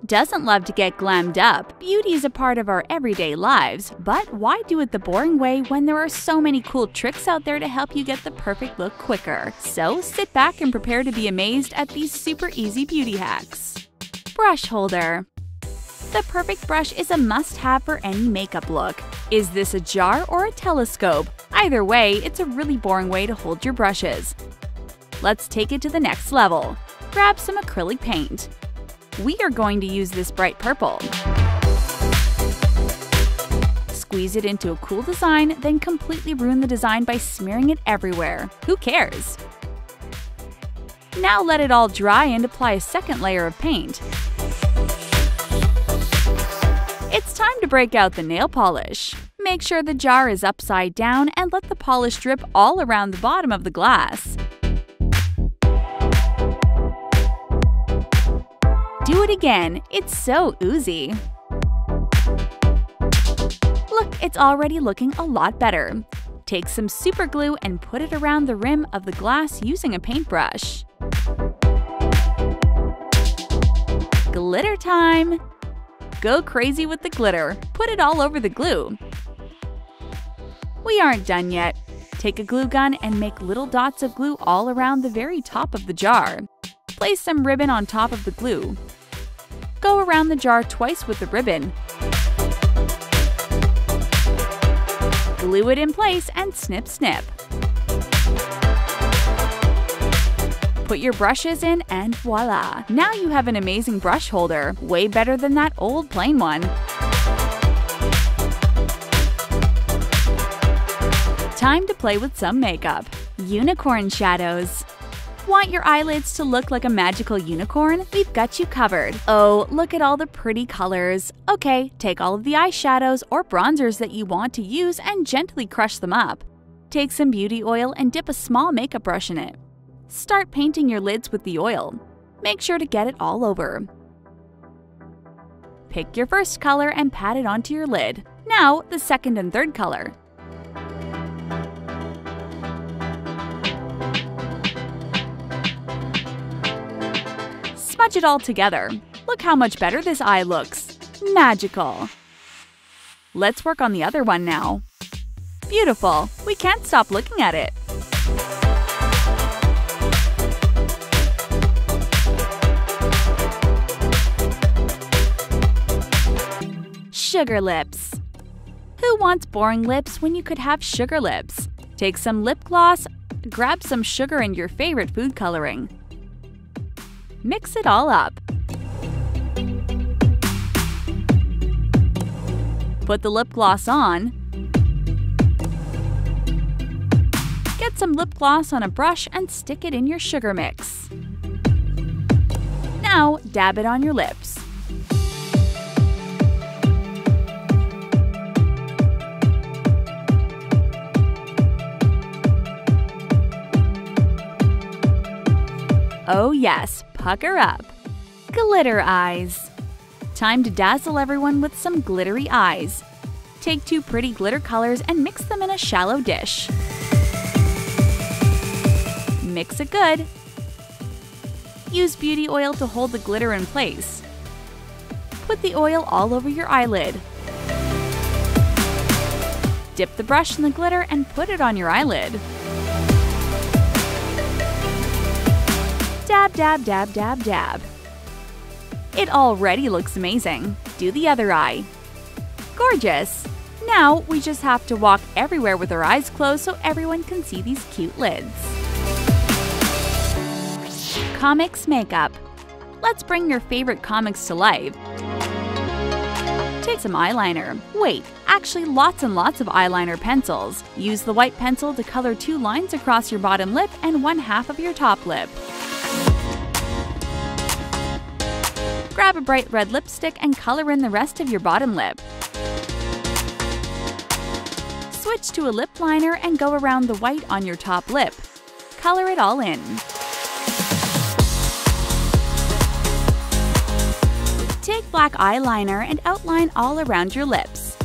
doesn't love to get glammed up? Beauty is a part of our everyday lives, but why do it the boring way when there are so many cool tricks out there to help you get the perfect look quicker? So sit back and prepare to be amazed at these super easy beauty hacks. Brush holder. The perfect brush is a must-have for any makeup look. Is this a jar or a telescope? Either way, it's a really boring way to hold your brushes. Let's take it to the next level. Grab some acrylic paint. We are going to use this bright purple. Squeeze it into a cool design, then completely ruin the design by smearing it everywhere. Who cares? Now let it all dry and apply a second layer of paint. It's time to break out the nail polish. Make sure the jar is upside down and let the polish drip all around the bottom of the glass. Do it again, it's so oozy. Look, it's already looking a lot better. Take some super glue and put it around the rim of the glass using a paintbrush. Glitter time! Go crazy with the glitter. Put it all over the glue. We aren't done yet. Take a glue gun and make little dots of glue all around the very top of the jar. Place some ribbon on top of the glue. Go around the jar twice with the ribbon. Glue it in place and snip snip. Put your brushes in and voila! Now you have an amazing brush holder, way better than that old plain one. Time to play with some makeup. Unicorn shadows. Want your eyelids to look like a magical unicorn? We've got you covered. Oh, look at all the pretty colors. Okay, take all of the eyeshadows or bronzers that you want to use and gently crush them up. Take some beauty oil and dip a small makeup brush in it. Start painting your lids with the oil. Make sure to get it all over. Pick your first color and pat it onto your lid. Now, the second and third color. Smudge it all together. Look how much better this eye looks. Magical! Let's work on the other one now. Beautiful! We can't stop looking at it. Sugar lips. Who wants boring lips when you could have sugar lips? Take some lip gloss, grab some sugar and your favorite food coloring. Mix it all up. Put the lip gloss on. Get some lip gloss on a brush and stick it in your sugar mix. Now dab it on your lips. Oh yes, pucker up. Glitter eyes. Time to dazzle everyone with some glittery eyes. Take two pretty glitter colors and mix them in a shallow dish. Mix it good. Use beauty oil to hold the glitter in place. Put the oil all over your eyelid. Dip the brush in the glitter and put it on your eyelid. Dab, dab, dab, dab, dab. It already looks amazing. Do the other eye. Gorgeous! Now we just have to walk everywhere with our eyes closed so everyone can see these cute lids. Comics makeup. Let's bring your favorite comics to life. Take some eyeliner. Wait, actually lots and lots of eyeliner pencils. Use the white pencil to color 2 lines across your bottom lip and 1/2 of your top lip. Grab a bright red lipstick and color in the rest of your bottom lip. Switch to a lip liner and go around the white on your top lip. Color it all in. Take black eyeliner and outline all around your lips.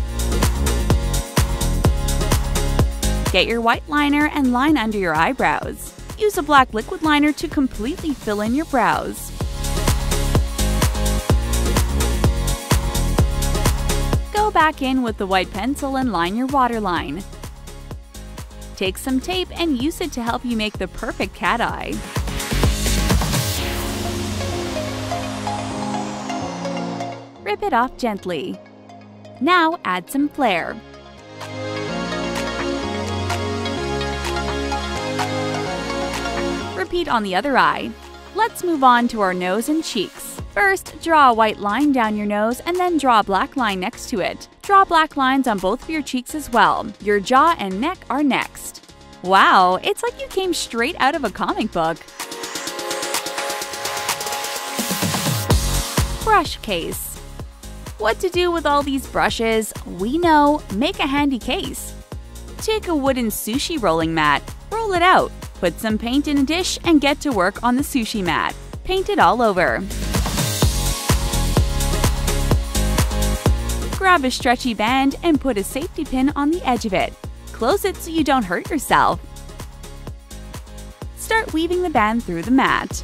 Get your white liner and line under your eyebrows. Use a black liquid liner to completely fill in your brows. back in with the white pencil and line your waterline. Take some tape and use it to help you make the perfect cat eye. Rip it off gently. Now add some flair. Repeat on the other eye. Let's move on to our nose and cheeks. First, draw a white line down your nose and then draw a black line next to it. Draw black lines on both of your cheeks as well. Your jaw and neck are next. Wow, it's like you came straight out of a comic book. Brush case. What to do with all these brushes? We know, make a handy case. Take a wooden sushi rolling mat, roll it out, put some paint in a dish and get to work on the sushi mat. Paint it all over. Grab a stretchy band and put a safety pin on the edge of it. Close it so you don't hurt yourself. Start weaving the band through the mat.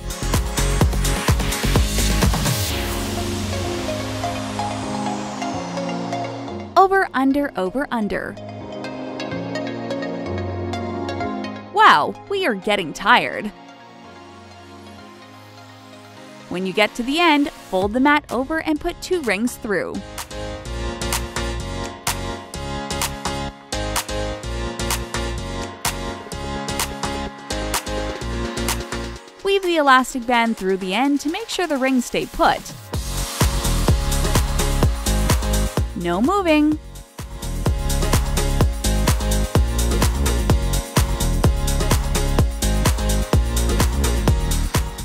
Over, under, over, under. Wow, we are getting tired. When you get to the end, fold the mat over and put 2 rings through. Weave the elastic band through the end to make sure the rings stay put. No moving.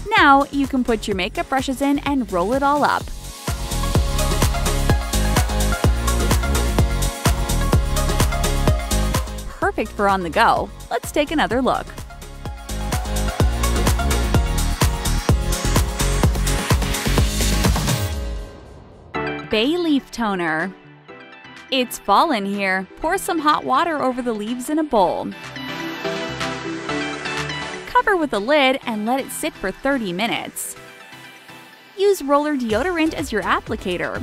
Now you can put your makeup brushes in and roll it all up. Perfect for on the go. Let's take another look. Bay leaf toner. It's fall in here. Pour some hot water over the leaves in a bowl. Cover with a lid and let it sit for 30 minutes. Use roller deodorant as your applicator.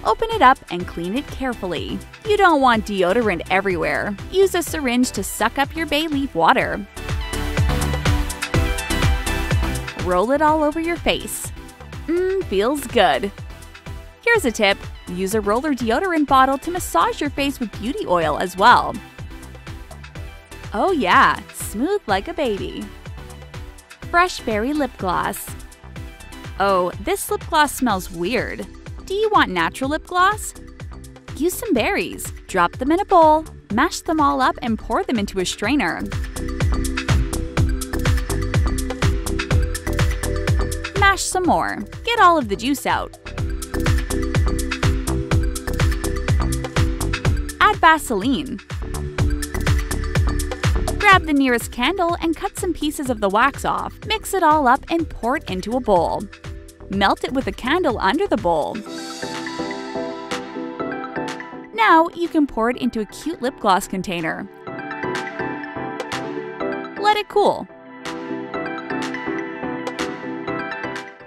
Open it up and clean it carefully. You don't want deodorant everywhere. Use a syringe to suck up your bay leaf water. Roll it all over your face. Feels good. Here's a tip. Use a roller deodorant bottle to massage your face with beauty oil as well. Oh yeah, smooth like a baby. Fresh berry lip gloss. Oh, this lip gloss smells weird. Do you want natural lip gloss? Use some berries. Drop them in a bowl, mash them all up and pour them into a strainer. Mash some more. Get all of the juice out. Add Vaseline. Grab the nearest candle and cut some pieces of the wax off. Mix it all up and pour it into a bowl. Melt it with a candle under the bowl. Now you can pour it into a cute lip gloss container. Let it cool.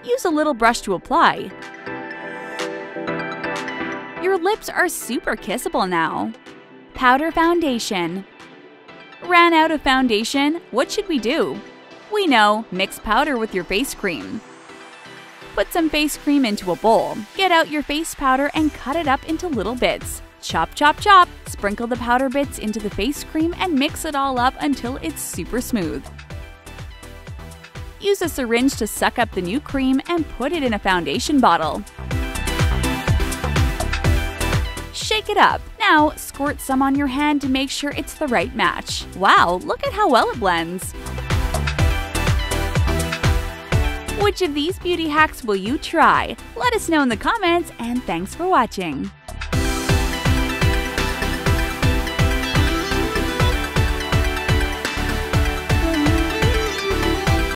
Use a little brush to apply. Your lips are super kissable now. Powder foundation. Ran out of foundation? What should we do? We know, mix powder with your face cream. Put some face cream into a bowl. Get out your face powder and cut it up into little bits. Chop, chop, chop. Sprinkle the powder bits into the face cream and mix it all up until it's super smooth. Use a syringe to suck up the new cream and put it in a foundation bottle. Shake it up. Now, squirt some on your hand to make sure it's the right match. Wow, look at how well it blends. Which of these beauty hacks will you try? Let us know in the comments, and thanks for watching.